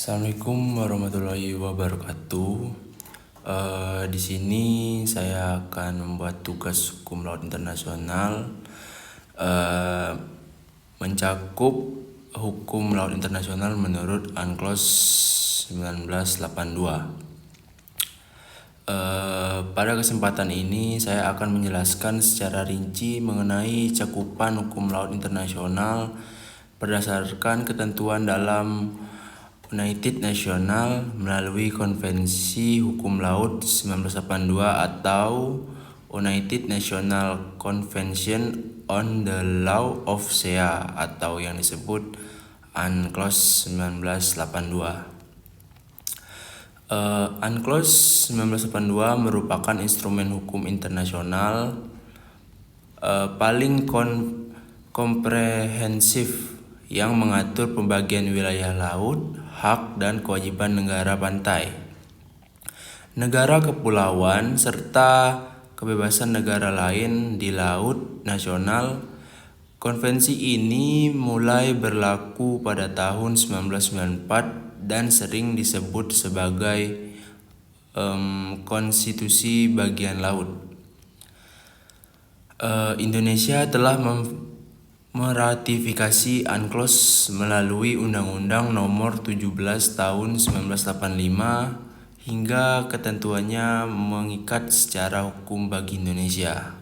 Assalamualaikum warahmatullahi wabarakatuh. Di sini saya akan membuat tugas hukum laut internasional, mencakup hukum laut internasional menurut UNCLOS 1982. Pada kesempatan ini saya akan menjelaskan secara rinci mengenai cakupan hukum laut internasional berdasarkan ketentuan dalam United National melalui Konvensi Hukum Laut 1982 atau United National Convention on the Law of Sea atau yang disebut UNCLOS 1982. UNCLOS 1982 merupakan instrumen hukum internasional paling komprehensif yang mengatur pembagian wilayah laut, hak dan kewajiban negara pantai, negara kepulauan, serta kebebasan negara lain di laut nasional. Konvensi ini mulai berlaku pada tahun 1994 dan sering disebut sebagai Konstitusi Bagian Laut. Indonesia telah meratifikasi UNCLOS melalui Undang-Undang Nomor 17 Tahun 1985 hingga ketentuannya mengikat secara hukum bagi Indonesia.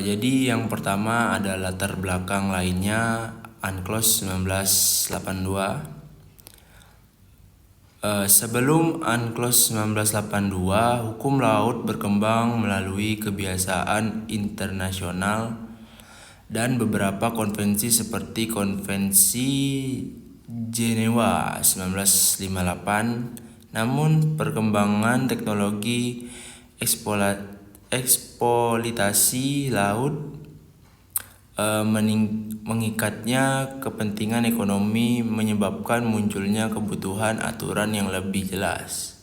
Jadi yang pertama ada latar belakang lainnya UNCLOS 1982. Sebelum UNCLOS 1982, hukum laut berkembang melalui kebiasaan internasional dan beberapa konvensi seperti Konvensi Jenewa 1958. Namun perkembangan teknologi eksploitasi laut mengikatnya kepentingan ekonomi menyebabkan munculnya kebutuhan aturan yang lebih jelas.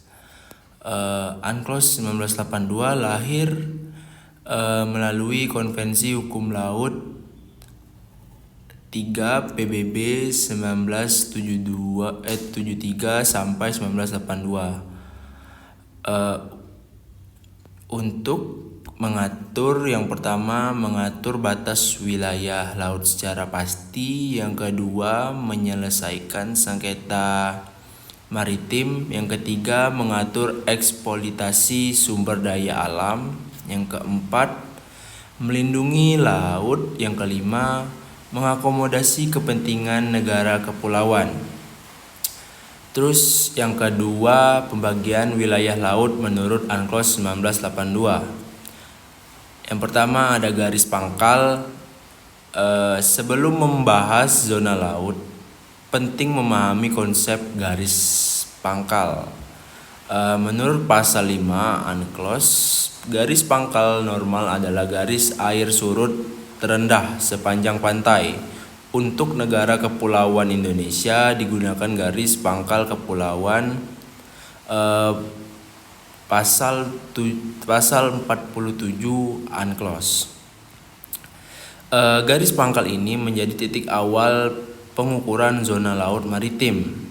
UNCLOS 1982 lahir melalui Konvensi Hukum Laut 3 PBB 1973 sampai 1982 untuk mengatur, yang pertama mengatur batas wilayah laut secara pasti, yang kedua menyelesaikan sengketa maritim, yang ketiga mengatur eksploitasi sumber daya alam, yang keempat melindungi laut, yang kelima mengakomodasi kepentingan negara kepulauan. Terus yang kedua pembagian wilayah laut menurut UNCLOS 1982. Yang pertama ada garis pangkal. Sebelum membahas zona laut, penting memahami konsep garis pangkal. Menurut pasal 5 UNCLOS, garis pangkal normal adalah garis air surut terendah sepanjang pantai. Untuk negara kepulauan Indonesia digunakan garis pangkal kepulauan pasal 47 UNCLOS. Garis pangkal ini menjadi titik awal pengukuran zona laut maritim.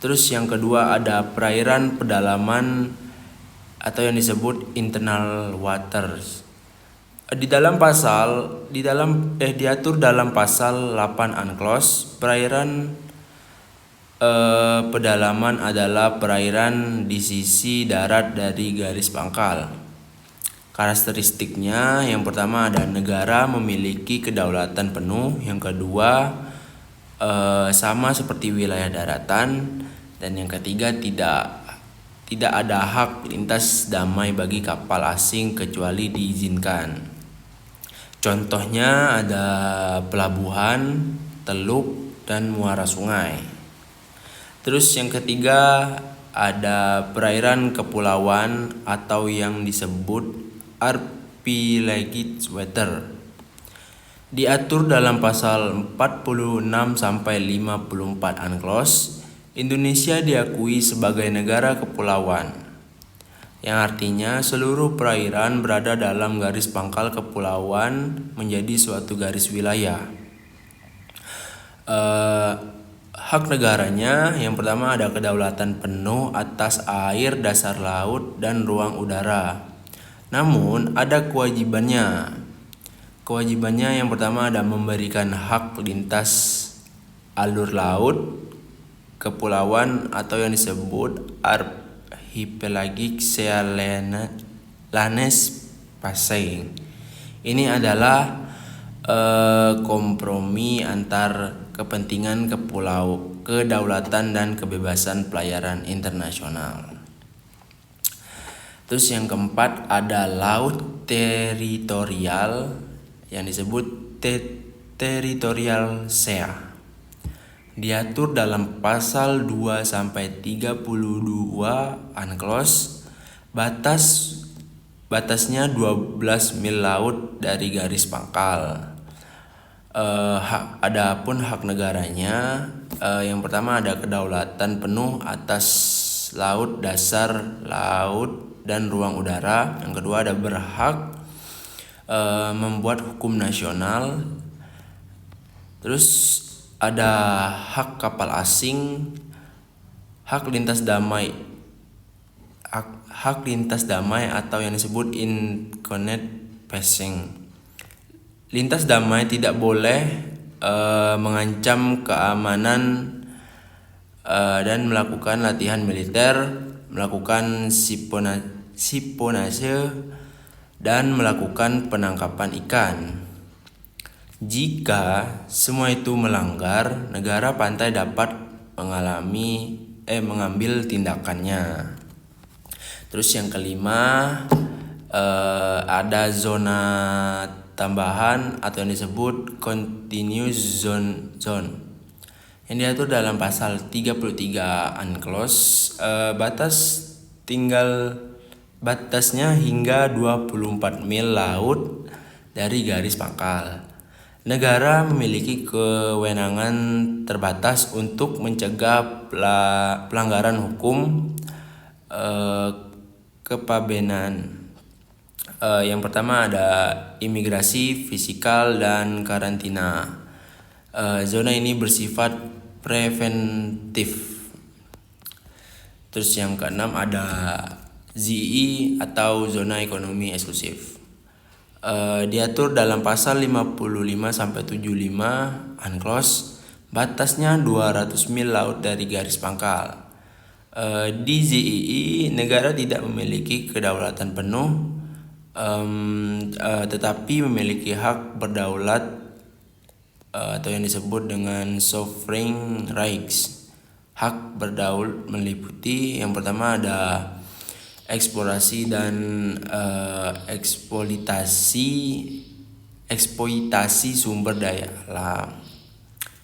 Terus yang kedua ada perairan pedalaman atau yang disebut internal waters. Diatur dalam pasal 8 UNCLOS, perairan pedalaman adalah perairan di sisi darat dari garis pangkal. Karakteristiknya yang pertama ada negara memiliki kedaulatan penuh, yang kedua sama seperti wilayah daratan, dan yang ketiga tidak ada hak lintas damai bagi kapal asing kecuali diizinkan. Contohnya ada pelabuhan, teluk, dan muara sungai. Terus yang ketiga ada perairan kepulauan atau yang disebut archipelagic water. Diatur dalam pasal 46 sampai 54 UNCLOS, Indonesia diakui sebagai negara kepulauan, yang artinya seluruh perairan berada dalam garis pangkal kepulauan menjadi suatu garis wilayah. Hak negaranya yang pertama ada kedaulatan penuh atas air, dasar laut, dan ruang udara. Namun ada kewajibannya. Kewajibannya yang pertama ada memberikan hak lintas alur laut, kepulauan atau yang disebut archipelagic sea lanes passing. Ini adalah kompromi antar kepentingan kedaulatan dan kebebasan pelayaran internasional. Terus yang keempat ada laut teritorial yang disebut territorial sea. Diatur dalam pasal 2 sampai 32 UNCLOS. Batasnya 12 mil laut dari garis pangkal. Adapun hak negaranya yang pertama ada kedaulatan penuh atas laut, dasar laut, dan ruang udara. Yang kedua ada berhak membuat hukum nasional. Terus ada hak kapal asing, hak lintas damai atau yang disebut incognate passing. Lintas damai tidak boleh mengancam keamanan dan melakukan latihan militer, melakukan siponase, dan melakukan penangkapan ikan. Jika semua itu melanggar, negara pantai dapat mengambil tindakannya. Terus yang kelima ada zona tambahan atau yang disebut continuous zone yang diatur dalam pasal 33 UNCLOS. Batasnya hingga 24 mil laut dari garis pangkal. Negara memiliki kewenangan terbatas untuk mencegah pelanggaran hukum kepabeanan. Yang pertama ada imigrasi, fisikal, dan karantina. Zona ini bersifat preventif. Terus yang keenam ada ZEE atau zona ekonomi eksklusif. Diatur dalam pasal 55 sampai 75 UNCLOS. Batasnya 200 mil laut dari garis pangkal. Di ZEE negara tidak memiliki kedaulatan penuh, tetapi memiliki hak berdaulat atau yang disebut dengan sovereign rights. Hak berdaulat meliputi yang pertama ada eksplorasi dan eksploitasi sumber daya alam,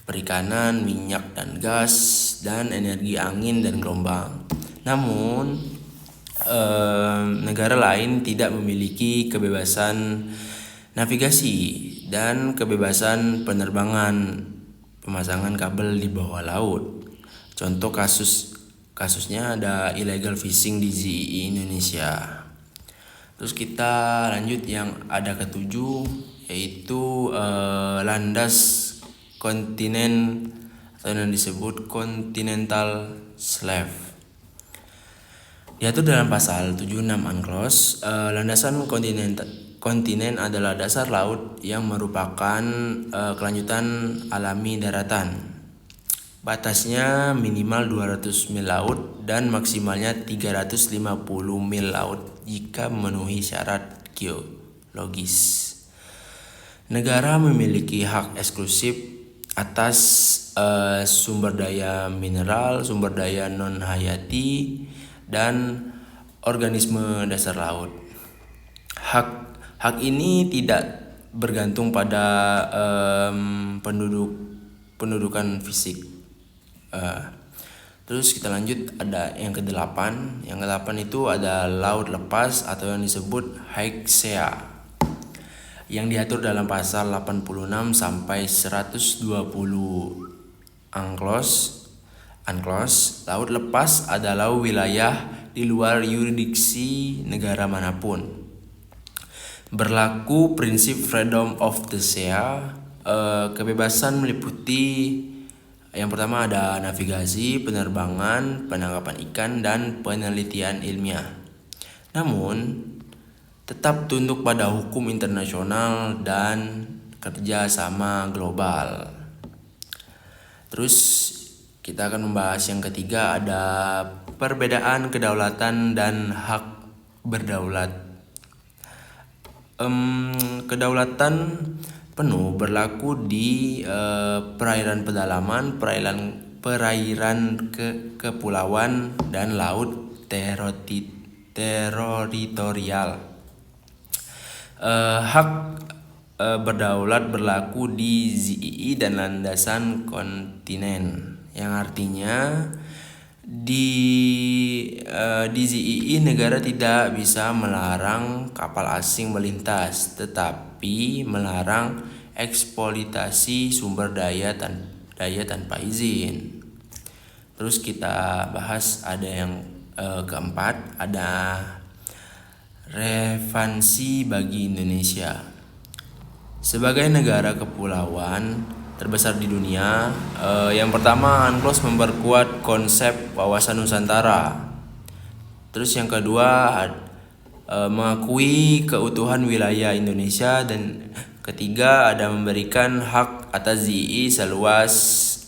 perikanan, minyak dan gas, dan energi angin dan gelombang. Namun negara lain tidak memiliki kebebasan navigasi dan kebebasan penerbangan, pemasangan kabel di bawah laut. Contoh kasusnya ada illegal fishing di ZEE Indonesia. Terus kita lanjut yang ada ketujuh, yaitu landas kontinen atau yang disebut continental shelf. Diatur dalam pasal 76 UNCLOS. Landasan kontinen adalah dasar laut yang merupakan kelanjutan alami daratan. Batasnya minimal 200 mil laut dan maksimalnya 350 mil laut jika memenuhi syarat geologis. Negara memiliki hak eksklusif atas sumber daya mineral, sumber daya non-hayati, dan organisme dasar laut. Hak ini tidak bergantung pada pendudukan fisik. Terus kita lanjut ada yang ke-8. Yang ke-8 itu ada laut lepas atau yang disebut high sea, yang diatur dalam pasal 86 sampai 120 UNCLOS. Laut lepas adalah wilayah di luar yurisdiksi negara manapun. Berlaku prinsip freedom of the sea. Kebebasan meliputi Yang pertama ada navigasi, penerbangan, penangkapan ikan, dan penelitian ilmiah. Namun, tetap tunduk pada hukum internasional dan kerjasama global. Terus kita akan membahas yang ketiga, ada perbedaan kedaulatan dan hak berdaulat. Kedaulatan penuh berlaku di perairan pedalaman, perairan kepulauan, dan laut teritorial. Hak berdaulat berlaku di ZII dan landasan kontinen, yang artinya di ZII negara tidak bisa melarang kapal asing melintas, tetapi melarang eksploitasi sumber daya tanpa izin. Terus kita bahas ada yang keempat, ada relevansi bagi Indonesia. Sebagai negara kepulauan terbesar di dunia, yang pertama UNCLOS memperkuat konsep wawasan Nusantara. Terus yang kedua mengakui keutuhan wilayah Indonesia, dan ketiga ada memberikan hak atas ZII seluas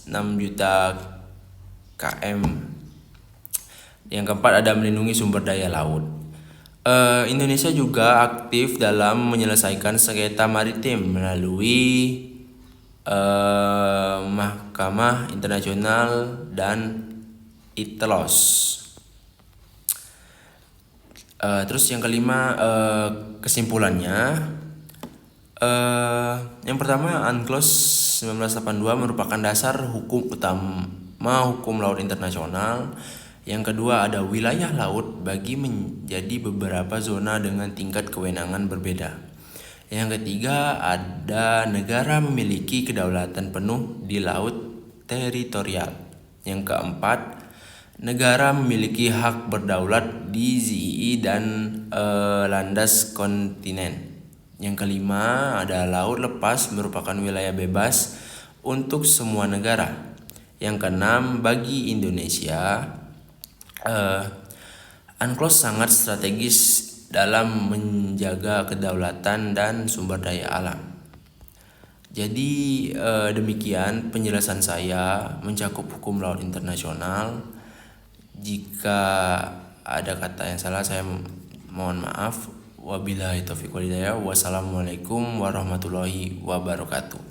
6 juta km. Yang keempat ada melindungi sumber daya laut. Indonesia juga aktif dalam menyelesaikan sengketa maritim melalui Mahkamah Internasional dan ITLOS. Terus yang kelima, kesimpulannya, yang pertama UNCLOS 1982 merupakan dasar hukum utama hukum laut internasional. Yang kedua ada wilayah laut bagi menjadi beberapa zona dengan tingkat kewenangan berbeda. Yang ketiga ada negara memiliki kedaulatan penuh di laut teritorial. Yang keempat, negara memiliki hak berdaulat di ZII dan landas kontinen. Yang kelima ada laut lepas merupakan wilayah bebas untuk semua negara. Yang keenam, bagi Indonesia, UNCLOS sangat strategis dalam menjaga kedaulatan dan sumber daya alam. Jadi demikian penjelasan saya mencakup hukum laut internasional. Jika ada kata yang salah saya mohon maaf. Wabillahi taufiq wal hidayah. Wassalamualaikum warahmatullahi wabarakatuh.